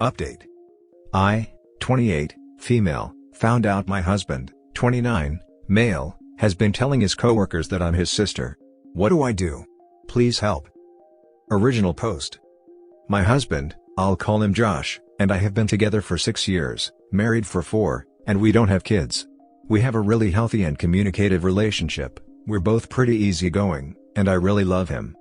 Update. I, 28, female, found out my husband, 29, male, has been telling his coworkers that I'm his sister. What do I do? Please help. Original post. My husband, I'll call him Josh, and I have been together for 6 years, married for 4, and we don't have kids. We have a really healthy and communicative relationship, we're both pretty easygoing, and I really love him.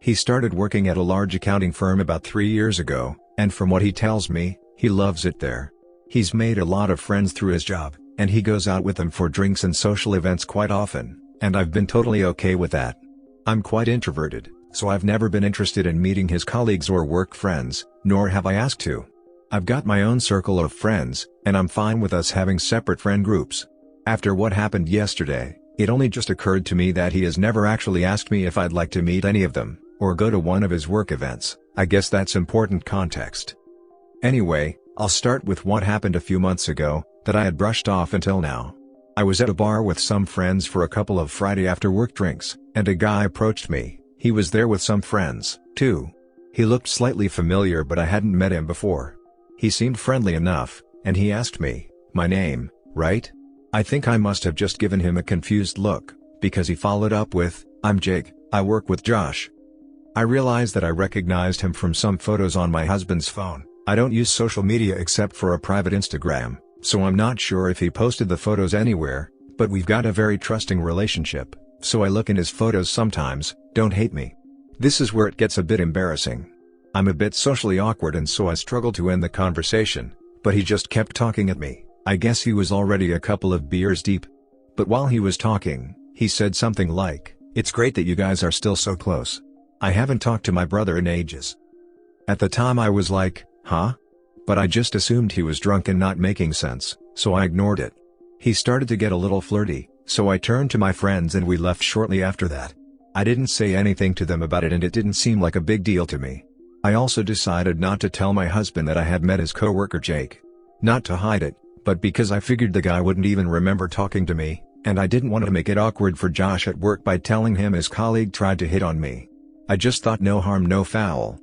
He started working at a large accounting firm about 3 years ago, and from what he tells me, he loves it there. He's made a lot of friends through his job, and he goes out with them for drinks and social events quite often, and I've been totally okay with that. I'm quite introverted, so I've never been interested in meeting his colleagues or work friends, nor have I asked to. I've got my own circle of friends, and I'm fine with us having separate friend groups. After what happened yesterday, it only just occurred to me that he has never actually asked me if I'd like to meet any of them, or go to one of his work events. I guess that's important context. Anyway, I'll start with what happened a few months ago, that I had brushed off until now. I was at a bar with some friends for a couple of Friday after work drinks, and a guy approached me. He was there with some friends, too. He looked slightly familiar, but I hadn't met him before. He seemed friendly enough, and he asked me, my name, right? I think I must have just given him a confused look, because he followed up with, I'm Jake, I work with Josh. I realized that I recognized him from some photos on my husband's phone. I don't use social media except for a private Instagram, so I'm not sure if he posted the photos anywhere, but we've got a very trusting relationship, so I look in his photos sometimes. Don't hate me. This is where it gets a bit embarrassing. I'm a bit socially awkward, and so I struggled to end the conversation, but he just kept talking at me. I guess he was already a couple of beers deep. But while he was talking, he said something like, "It's great that you guys are still so close. I haven't talked to my brother in ages." At the time I was like, huh? But I just assumed he was drunk and not making sense, so I ignored it. He started to get a little flirty, so I turned to my friends and we left shortly after that. I didn't say anything to them about it, and it didn't seem like a big deal to me. I also decided not to tell my husband that I had met his coworker Jake. Not to hide it, but because I figured the guy wouldn't even remember talking to me, and I didn't want to make it awkward for Josh at work by telling him his colleague tried to hit on me. I just thought no harm no foul.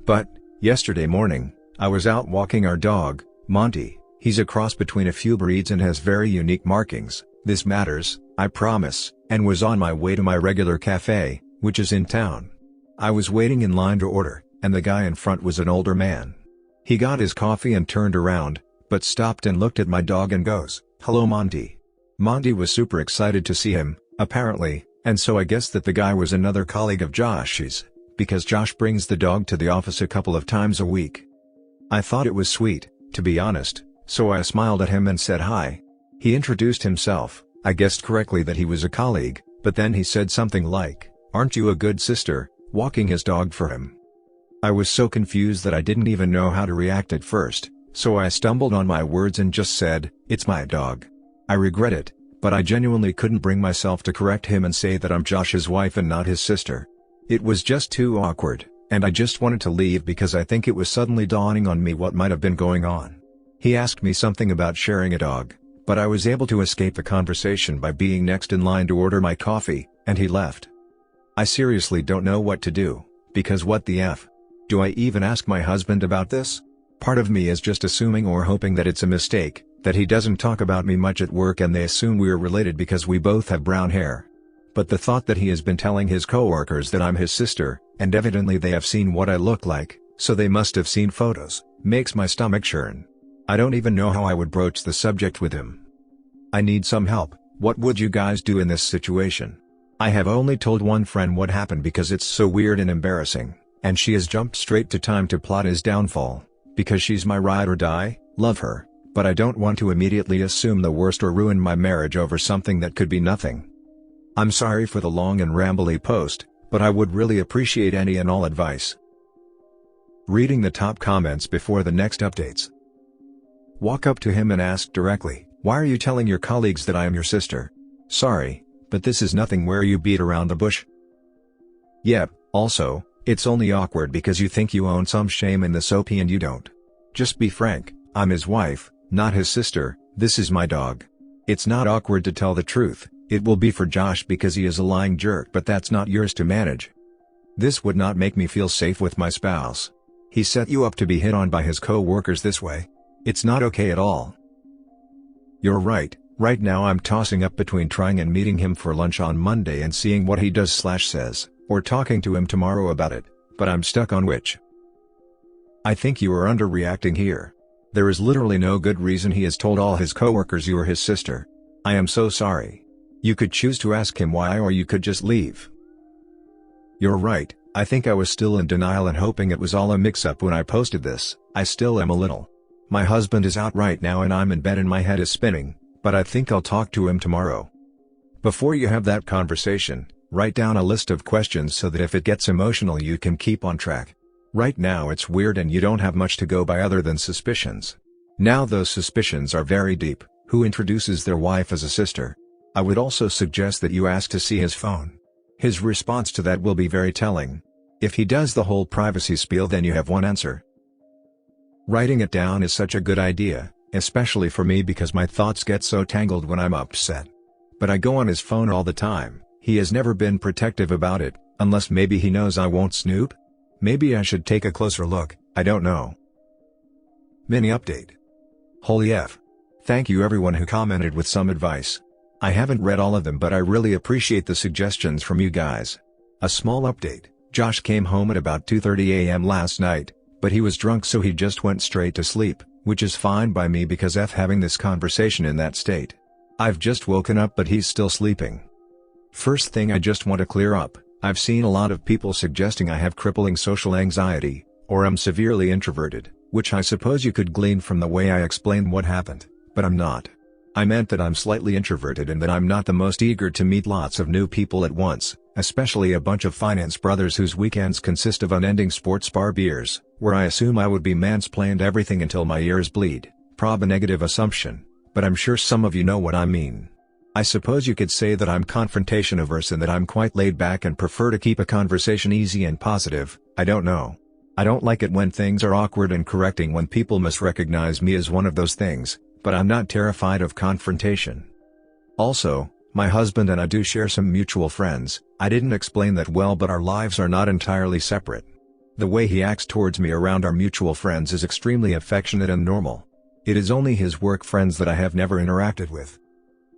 But, yesterday morning, I was out walking our dog, Monty. He's a cross between a few breeds and has very unique markings. This matters, I promise, and was on my way to my regular cafe, which is in town. I was waiting in line to order, and the guy in front was an older man. He got his coffee and turned around, but stopped and looked at my dog and goes, "Hello Monty." Monty was super excited to see him, apparently, and so I guess that the guy was another colleague of Josh's, because Josh brings the dog to the office a couple of times a week. I thought it was sweet, to be honest, so I smiled at him and said hi. He introduced himself. I guessed correctly that he was a colleague, but then he said something like, "Aren't you a good sister?" walking his dog for him. I was so confused that I didn't even know how to react at first, so I stumbled on my words and just said, "It's my dog." I regret it, but I genuinely couldn't bring myself to correct him and say that I'm Josh's wife and not his sister. It was just too awkward, and I just wanted to leave because I think it was suddenly dawning on me what might have been going on. He asked me something about sharing a dog, but I was able to escape the conversation by being next in line to order my coffee, and he left. I seriously don't know what to do, because what the F? Do I even ask my husband about this? Part of me is just assuming or hoping that it's a mistake, that he doesn't talk about me much at work and they assume we're related because we both have brown hair. But the thought that he has been telling his coworkers that I'm his sister, and evidently they have seen what I look like, so they must have seen photos, makes my stomach churn. I don't even know how I would broach the subject with him. I need some help. What would you guys do in this situation? I have only told one friend what happened because it's so weird and embarrassing, and she has jumped straight to time to plot his downfall, because she's my ride or die. Love her, but I don't want to immediately assume the worst or ruin my marriage over something that could be nothing. I'm sorry for the long and rambly post, but I would really appreciate any and all advice. Reading the top comments before the next updates. Walk up to him and ask directly, "Why are you telling your colleagues that I am your sister?" Sorry, but this is nothing where you beat around the bush. Yep, also, it's only awkward because you think you own some shame in the soapy and you don't. Just be frank, I'm his wife, not his sister, this is my dog. It's not awkward to tell the truth, it will be for Josh because he is a lying jerk, but that's not yours to manage. This would not make me feel safe with my spouse. He set you up to be hit on by his co-workers this way. It's not okay at all. You're right. Right now I'm tossing up between trying and meeting him for lunch on Monday and seeing what he does/says, or talking to him tomorrow about it, but I'm stuck on which. I think you are underreacting here. There is literally no good reason he has told all his coworkers you are his sister. I am so sorry. You could choose to ask him why, or you could just leave. You're right, I think I was still in denial and hoping it was all a mix-up when I posted this. I still am a little. My husband is out right now and I'm in bed and my head is spinning, but I think I'll talk to him tomorrow. Before you have that conversation, write down a list of questions so that if it gets emotional you can keep on track. Right now it's weird and you don't have much to go by other than suspicions. Now those suspicions are very deep. Who introduces their wife as a sister? I would also suggest that you ask to see his phone. His response to that will be very telling. If he does the whole privacy spiel, then you have one answer. Writing it down is such a good idea, especially for me because my thoughts get so tangled when I'm upset. But I go on his phone all the time. He has never been protective about it, unless maybe he knows I won't snoop? Maybe I should take a closer look, I don't know. Mini update. Holy F. Thank you everyone who commented with some advice. I haven't read all of them, but I really appreciate the suggestions from you guys. A small update, Josh came home at about 2:30 a.m. last night, but he was drunk so he just went straight to sleep, which is fine by me because F having this conversation in that state. I've just woken up but he's still sleeping. First thing I just want to clear up, I've seen a lot of people suggesting I have crippling social anxiety, or I'm severely introverted, which I suppose you could glean from the way I explained what happened, but I'm not. I meant that I'm slightly introverted and that I'm not the most eager to meet lots of new people at once, especially a bunch of finance brothers whose weekends consist of unending sports bar beers, where I assume I would be mansplained everything until my ears bleed. Prob a negative assumption, but I'm sure some of you know what I mean. I suppose you could say that I'm confrontation averse and that I'm quite laid back and prefer to keep a conversation easy and positive. I don't know. I don't like it when things are awkward and correcting when people misrecognize me as one of those things, but I'm not terrified of confrontation. Also, my husband and I do share some mutual friends. I didn't explain that well, but our lives are not entirely separate. The way he acts towards me around our mutual friends is extremely affectionate and normal. It is only his work friends that I have never interacted with.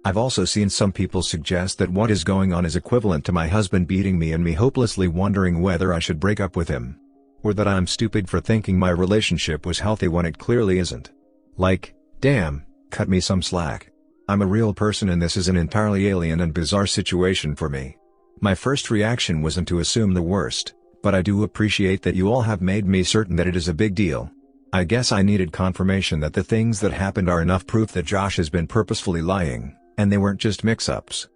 I've also seen some people suggest that what is going on is equivalent to my husband beating me and me hopelessly wondering whether I should break up with him. Or that I'm stupid for thinking my relationship was healthy when it clearly isn't. Like, damn, cut me some slack. I'm a real person and this is an entirely alien and bizarre situation for me. My first reaction wasn't to assume the worst, but I do appreciate that you all have made me certain that it is a big deal. I guess I needed confirmation that the things that happened are enough proof that Josh has been purposefully lying, and they weren't just mix-ups.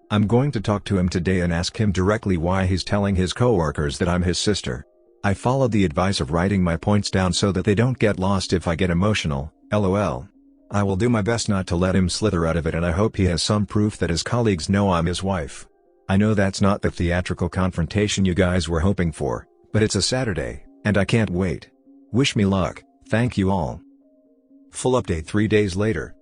I'm going to talk to him today and ask him directly why he's telling his coworkers that I'm his sister. I followed the advice of writing my points down so that they don't get lost if I get emotional, lol. I will do my best not to let him slither out of it, and I hope he has some proof that his colleagues know I'm his wife. I know that's not the theatrical confrontation you guys were hoping for, but it's a Saturday, and I can't wait. Wish me luck, thank you all. Full update 3 days later.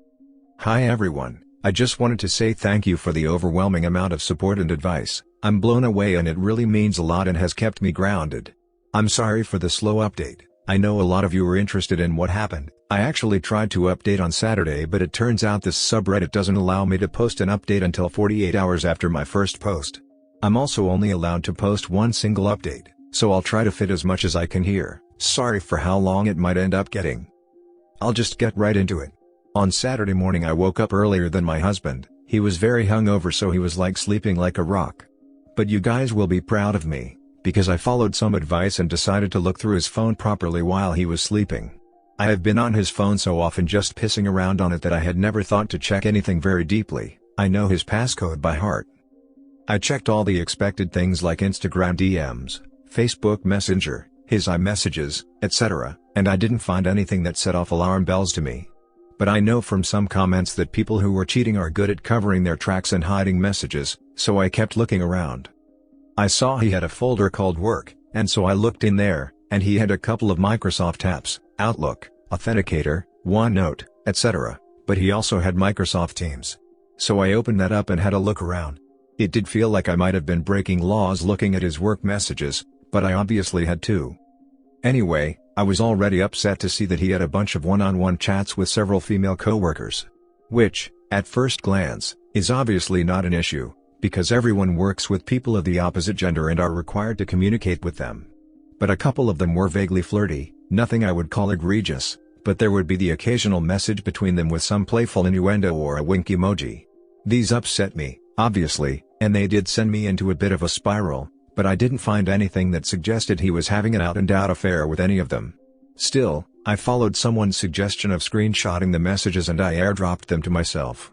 Hi everyone, I just wanted to say thank you for the overwhelming amount of support and advice. I'm blown away and it really means a lot and has kept me grounded. I'm sorry for the slow update. I know a lot of you were interested in what happened. I actually tried to update on Saturday, but it turns out this subreddit doesn't allow me to post an update until 48 hours after my first post. I'm also only allowed to post one single update, so I'll try to fit as much as I can here. Sorry for how long it might end up getting. I'll just get right into it. On Saturday morning I woke up earlier than my husband. He was very hungover, so he was like sleeping like a rock. But you guys will be proud of me, because I followed some advice and decided to look through his phone properly while he was sleeping. I have been on his phone so often just pissing around on it that I had never thought to check anything very deeply. I know his passcode by heart. I checked all the expected things like Instagram DMs, Facebook Messenger, his iMessages, etc., and I didn't find anything that set off alarm bells to me. But I know from some comments that people who are cheating are good at covering their tracks and hiding messages, so I kept looking around. I saw he had a folder called Work, and so I looked in there, and he had a couple of Microsoft apps, Outlook, Authenticator, OneNote, etc., but he also had Microsoft Teams. So I opened that up and had a look around. It did feel like I might have been breaking laws looking at his work messages, but I obviously had too. Anyway, I was already upset to see that he had a bunch of one-on-one chats with several female coworkers. Which, at first glance, is obviously not an issue, because everyone works with people of the opposite gender and are required to communicate with them. But a couple of them were vaguely flirty, nothing I would call egregious, but there would be the occasional message between them with some playful innuendo or a wink emoji. These upset me, obviously, and they did send me into a bit of a spiral, but I didn't find anything that suggested he was having an out-and-out affair with any of them. Still, I followed someone's suggestion of screenshotting the messages and I airdropped them to myself.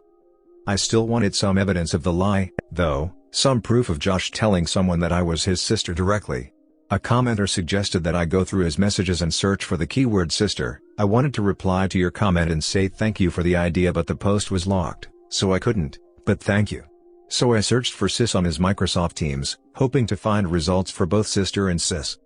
I still wanted some evidence of the lie, though, some proof of Josh telling someone that I was his sister directly. A commenter suggested that I go through his messages and search for the keyword sister. I wanted to reply to your comment and say thank you for the idea, but the post was locked, so I couldn't, but thank you. So I searched for sis on his Microsoft Teams, hoping to find results for both sister and sis.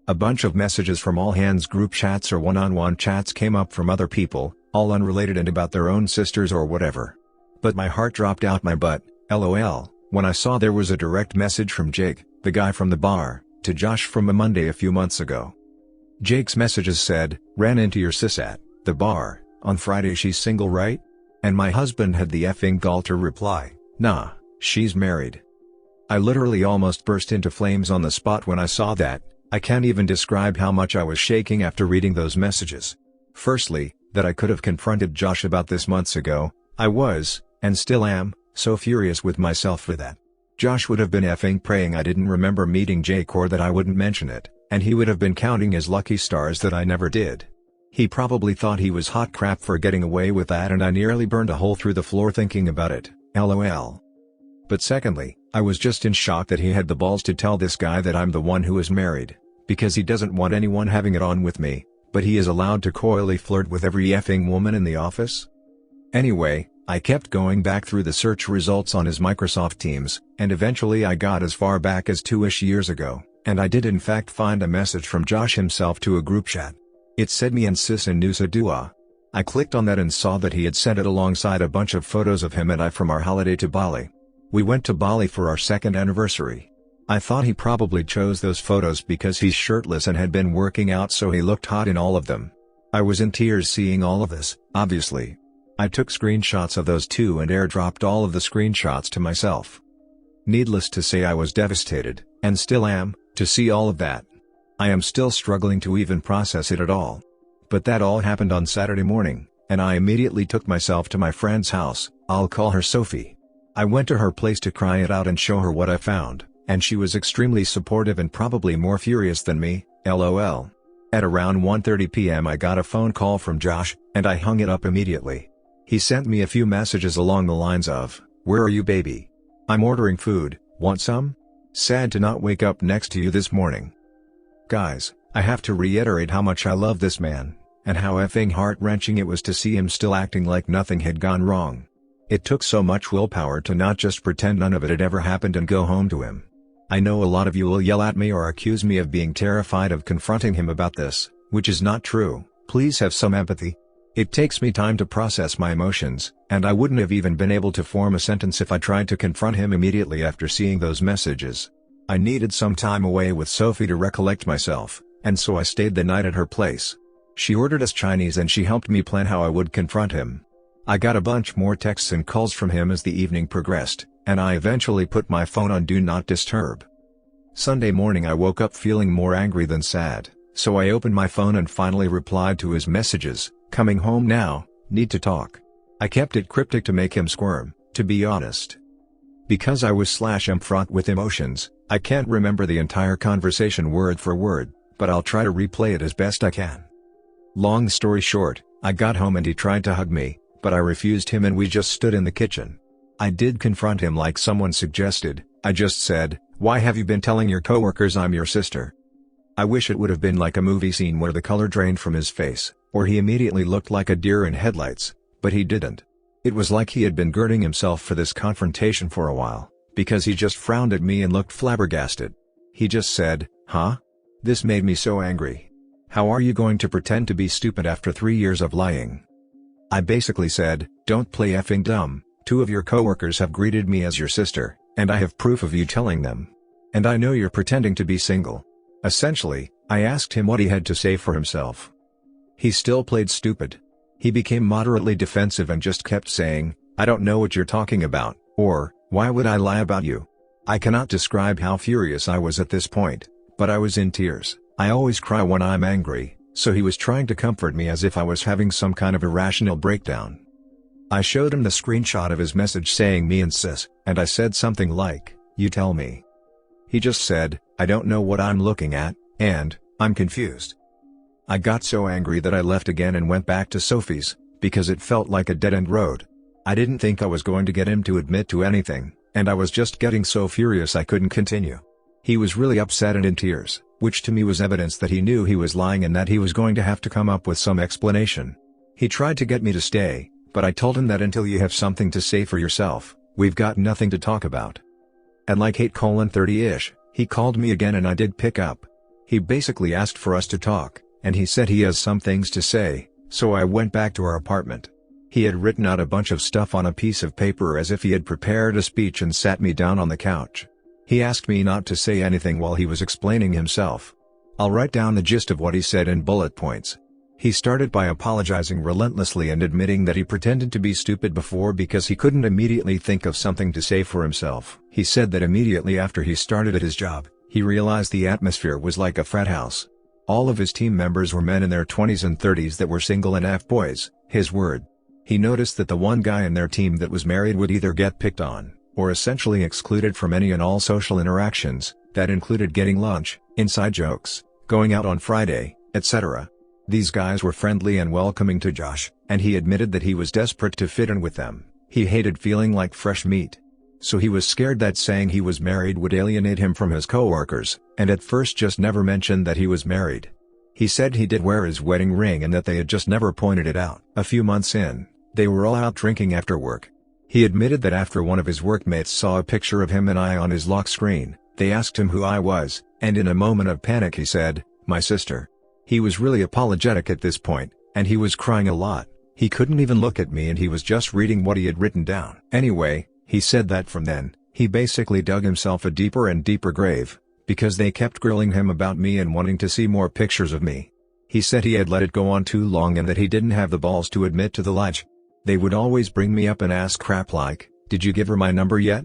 A bunch of messages from all hands group chats or one-on-one chats came up from other people, all unrelated and about their own sisters or whatever. But my heart dropped out my butt, lol, when I saw there was a direct message from Jake, the guy from the bar, to Josh from a Monday a few months ago. Jake's messages said, "Ran into your sis at the bar on Friday, she's single, right?" And my husband had the effing gall to reply, "Nah, she's married." I literally almost burst into flames on the spot when I saw that. I can't even describe how much I was shaking after reading those messages. Firstly, that I could have confronted Josh about this months ago. I was, and still am, so furious with myself for that. Josh would have been effing praying I didn't remember meeting Jake or that I wouldn't mention it, and he would have been counting his lucky stars that I never did. He probably thought he was hot crap for getting away with that, and I nearly burned a hole through the floor thinking about it, lol. But secondly, I was just in shock that he had the balls to tell this guy that I'm the one who is married, because he doesn't want anyone having it on with me, but he is allowed to coyly flirt with every effing woman in the office? Anyway, I kept going back through the search results on his Microsoft Teams, and eventually I got as far back as 2-ish years ago, and I did in fact find a message from Josh himself to a group chat. It said me and sis in Nusa Dua. I clicked on that and saw that he had sent it alongside a bunch of photos of him and I from our holiday to Bali. We went to Bali for our second anniversary. I thought he probably chose those photos because he's shirtless and had been working out, so he looked hot in all of them. I was in tears seeing all of this, obviously. I took screenshots of those too and airdropped all of the screenshots to myself. Needless to say, I was devastated, and still am, to see all of that. I am still struggling to even process it at all. But that all happened on Saturday morning, and I immediately took myself to my friend's house. I'll call her Sophie. I went to her place to cry it out and show her what I found, and she was extremely supportive and probably more furious than me, lol. At around 1:30 p.m. I got a phone call from Josh, and I hung it up immediately. He sent me a few messages along the lines of, "Where are you, baby? I'm ordering food, want some? Sad to not wake up next to you this morning." Guys, I have to reiterate how much I love this man, and how effing heart-wrenching it was to see him still acting like nothing had gone wrong. It took so much willpower to not just pretend none of it had ever happened and go home to him. I know a lot of you will yell at me or accuse me of being terrified of confronting him about this, which is not true. Please have some empathy. It takes me time to process my emotions, and I wouldn't have even been able to form a sentence if I tried to confront him immediately after seeing those messages. I needed some time away with Sophie to recollect myself, and so I stayed the night at her place. She ordered us Chinese and she helped me plan how I would confront him. I got a bunch more texts and calls from him as the evening progressed, and I eventually put my phone on Do Not Disturb. Sunday morning I woke up feeling more angry than sad, so I opened my phone and finally replied to his messages. "Coming home now, need to talk." I kept it cryptic to make him squirm, to be honest. Because I was am fraught with emotions, I can't remember the entire conversation word for word, but I'll try to replay it as best I can. Long story short, I got home and he tried to hug me, but I refused him and we just stood in the kitchen. I did confront him like someone suggested. I just said, "Why have you been telling your coworkers I'm your sister?" I wish it would have been like a movie scene where the color drained from his face, or he immediately looked like a deer in headlights, but he didn't. It was like he had been girding himself for this confrontation for a while, because he just frowned at me and looked flabbergasted. He just said, "Huh?" This made me so angry. How are you going to pretend to be stupid after 3 years of lying? I basically said, "Don't play effing dumb, 2 of your coworkers have greeted me as your sister, and I have proof of you telling them. And I know you're pretending to be single." Essentially, I asked him what he had to say for himself. He still played stupid. He became moderately defensive and just kept saying, "I don't know what you're talking about," or, "Why would I lie about you?" I cannot describe how furious I was at this point, but I was in tears. I always cry when I'm angry, so he was trying to comfort me as if I was having some kind of irrational breakdown. I showed him the screenshot of his message saying "me and sis," and I said something like, "You tell me." He just said, "I don't know what I'm looking at, and I'm confused." I got so angry that I left again and went back to Sophie's, because it felt like a dead-end road. I didn't think I was going to get him to admit to anything, and I was just getting so furious I couldn't continue. He was really upset and in tears, which to me was evidence that he knew he was lying and that he was going to have to come up with some explanation. He tried to get me to stay, but I told him that until you have something to say for yourself, we've got nothing to talk about. At like 8:30-ish, he called me again and I did pick up. He basically asked for us to talk, and he said he has some things to say, so I went back to our apartment. He had written out a bunch of stuff on a piece of paper as if he had prepared a speech and sat me down on the couch. He asked me not to say anything while he was explaining himself. I'll write down the gist of what he said in bullet points. He started by apologizing relentlessly and admitting that he pretended to be stupid before because he couldn't immediately think of something to say for himself. He said that immediately after he started at his job, he realized the atmosphere was like a frat house. All of his team members were men in their 20s and 30s that were single and F-boys, his word. He noticed that the one guy in their team that was married would either get picked on, or essentially excluded from any and all social interactions, that included getting lunch, inside jokes, going out on Friday, etc. These guys were friendly and welcoming to Josh, and he admitted that he was desperate to fit in with them. He hated feeling like fresh meat. So he was scared that saying he was married would alienate him from his coworkers, and at first just never mentioned that he was married. He said he did wear his wedding ring and that they had just never pointed it out. A few months in, they were all out drinking after work. He admitted that after one of his workmates saw a picture of him and I on his lock screen, they asked him who I was, and in a moment of panic he said, "My sister." He was really apologetic at this point, and he was crying a lot. He couldn't even look at me and he was just reading what he had written down. Anyway, he said that from then, he basically dug himself a deeper and deeper grave, because they kept grilling him about me and wanting to see more pictures of me. He said he had let it go on too long and that he didn't have the balls to admit to the lies. They would always bring me up and ask crap like, "Did you give her my number yet?"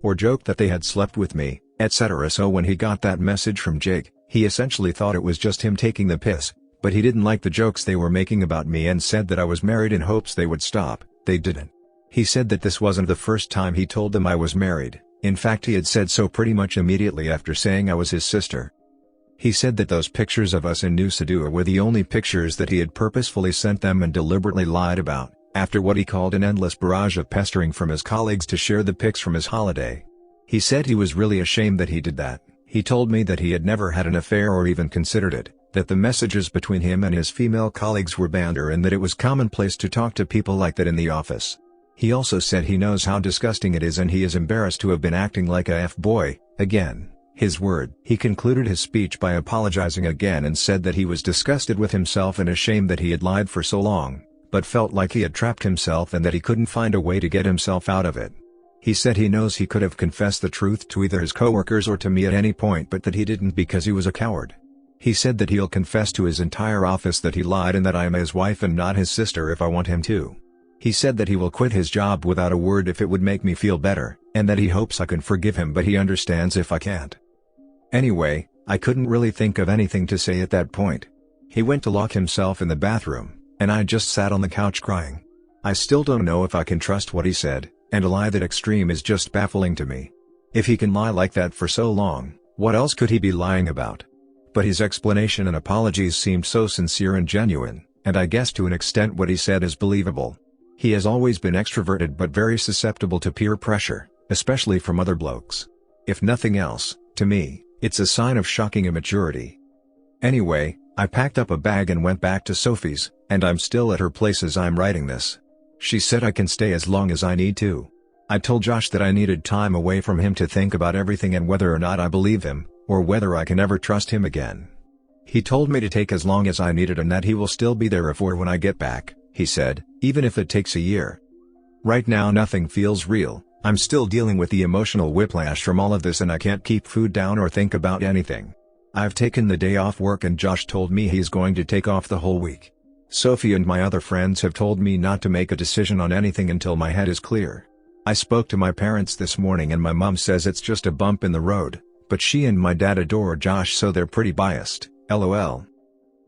Or joke that they had slept with me, etc. So when he got that message from Jake, he essentially thought it was just him taking the piss, but he didn't like the jokes they were making about me and said that I was married in hopes they would stop. They didn't. He said that this wasn't the first time he told them I was married. In fact, he had said so pretty much immediately after saying I was his sister. He said that those pictures of us in Nusadua were the only pictures that he had purposefully sent them and deliberately lied about, after what he called an endless barrage of pestering from his colleagues to share the pics from his holiday. He said he was really ashamed that he did that. He told me that he had never had an affair or even considered it, that the messages between him and his female colleagues were banter and that it was commonplace to talk to people like that in the office. He also said he knows how disgusting it is and he is embarrassed to have been acting like a F-boy, again, his word. He concluded his speech by apologizing again and said that he was disgusted with himself and ashamed that he had lied for so long, but felt like he had trapped himself and that he couldn't find a way to get himself out of it. He said he knows he could have confessed the truth to either his coworkers or to me at any point but that he didn't because he was a coward. He said that he'll confess to his entire office that he lied and that I am his wife and not his sister if I want him to. He said that he will quit his job without a word if it would make me feel better, and that he hopes I can forgive him but he understands if I can't. Anyway, I couldn't really think of anything to say at that point. He went to lock himself in the bathroom, and I just sat on the couch crying. I still don't know if I can trust what he said, and a lie that extreme is just baffling to me. If he can lie like that for so long, what else could he be lying about? But his explanation and apologies seemed so sincere and genuine, and I guess to an extent what he said is believable. He has always been extroverted but very susceptible to peer pressure, especially from other blokes. If nothing else, to me, it's a sign of shocking immaturity. Anyway, I packed up a bag and went back to Sophie's, and I'm still at her place as I'm writing this. She said I can stay as long as I need to. I told Josh that I needed time away from him to think about everything and whether or not I believe him, or whether I can ever trust him again. He told me to take as long as I needed and that he will still be there if or when I get back, he said, even if it takes a year. Right now nothing feels real. I'm still dealing with the emotional whiplash from all of this and I can't keep food down or think about anything. I've taken the day off work and Josh told me he's going to take off the whole week. Sophie and my other friends have told me not to make a decision on anything until my head is clear. I spoke to my parents this morning and my mom says it's just a bump in the road, but she and my dad adore Josh so they're pretty biased, lol.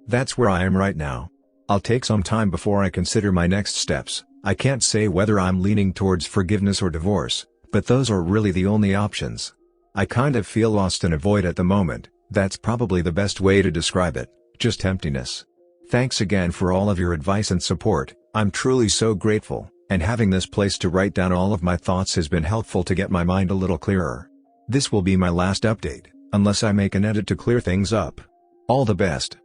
That's where I am right now. I'll take some time before I consider my next steps. I can't say whether I'm leaning towards forgiveness or divorce, but those are really the only options. I kind of feel lost and a void at the moment. That's probably the best way to describe it, just emptiness. Thanks again for all of your advice and support. I'm truly so grateful, and having this place to write down all of my thoughts has been helpful to get my mind a little clearer. This will be my last update, unless I make an edit to clear things up. All the best.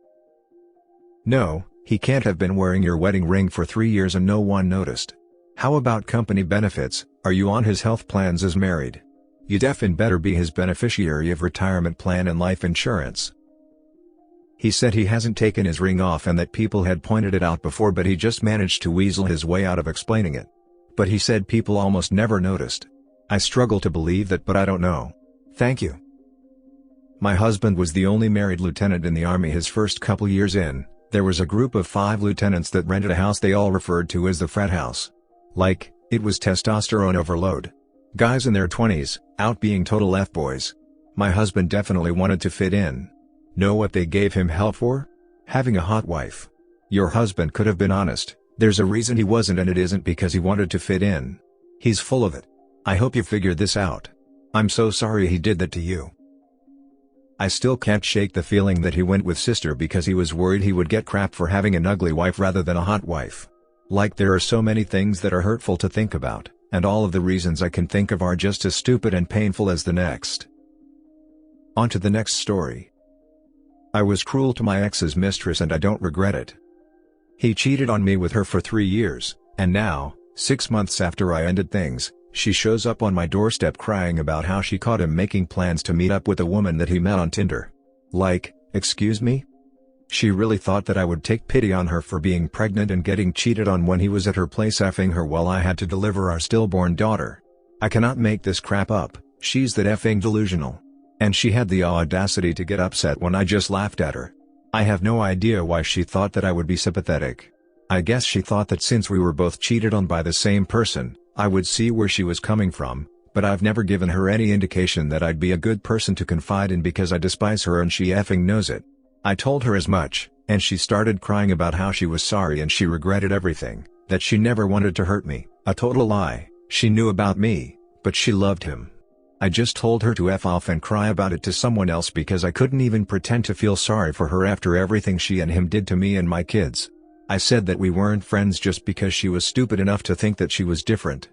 No, he can't have been wearing your wedding ring for 3 years and no one noticed. How about company benefits? Are you on his health plans as married? You'd effing better be his beneficiary of retirement plan and life insurance. He said he hasn't taken his ring off and that people had pointed it out before but he just managed to weasel his way out of explaining it. But he said people almost never noticed. I struggle to believe that but I don't know. Thank you. My husband was the only married lieutenant in the Army his first couple years in. There was a group of 5 lieutenants that rented a house they all referred to as the frat house. Like, it was testosterone overload. Guys in their 20s, out being total F-boys. My husband definitely wanted to fit in. Know what they gave him hell for? Having a hot wife. Your husband could have been honest, there's a reason he wasn't and it isn't because he wanted to fit in. He's full of it. I hope you figured this out. I'm so sorry he did that to you. I still can't shake the feeling that he went with sister because he was worried he would get crap for having an ugly wife rather than a hot wife. Like there are so many things that are hurtful to think about, and all of the reasons I can think of are just as stupid and painful as the next. On to the next story. I was cruel to my ex's mistress and I don't regret it. He cheated on me with her for 3 years, and now, 6 months after I ended things, she shows up on my doorstep crying about how she caught him making plans to meet up with a woman that he met on Tinder. Like, excuse me? She really thought that I would take pity on her for being pregnant and getting cheated on when he was at her place effing her while I had to deliver our stillborn daughter. I cannot make this crap up, she's that effing delusional. And she had the audacity to get upset when I just laughed at her. I have no idea why she thought that I would be sympathetic. I guess she thought that since we were both cheated on by the same person, I would see where she was coming from, but I've never given her any indication that I'd be a good person to confide in because I despise her and she effing knows it. I told her as much, and she started crying about how she was sorry and she regretted everything, that she never wanted to hurt me. A total lie. She knew about me, but she loved him. I just told her to F off and cry about it to someone else because I couldn't even pretend to feel sorry for her after everything she and him did to me and my kids. I said that we weren't friends just because she was stupid enough to think that she was different.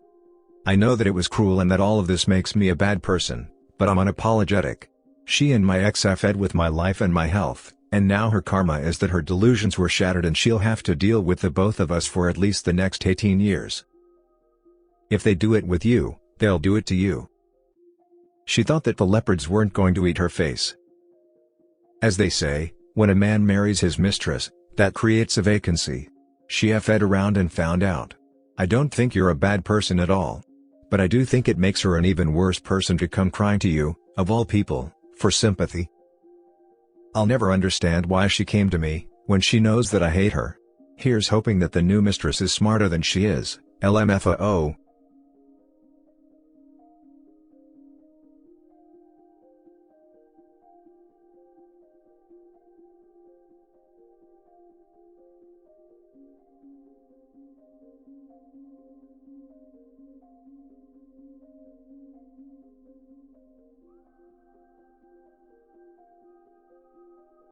I know that it was cruel and that all of this makes me a bad person, but I'm unapologetic. She and my ex F'd with my life and my health, and now her karma is that her delusions were shattered and she'll have to deal with the both of us for at least the next 18 years. If they do it with you, they'll do it to you. She thought that the leopards weren't going to eat her face. As they say, when a man marries his mistress, that creates a vacancy. She F'd around and found out. I don't think you're a bad person at all. But I do think it makes her an even worse person to come crying to you, of all people, for sympathy. I'll never understand why she came to me, when she knows that I hate her. Here's hoping that the new mistress is smarter than she is. LMFAO,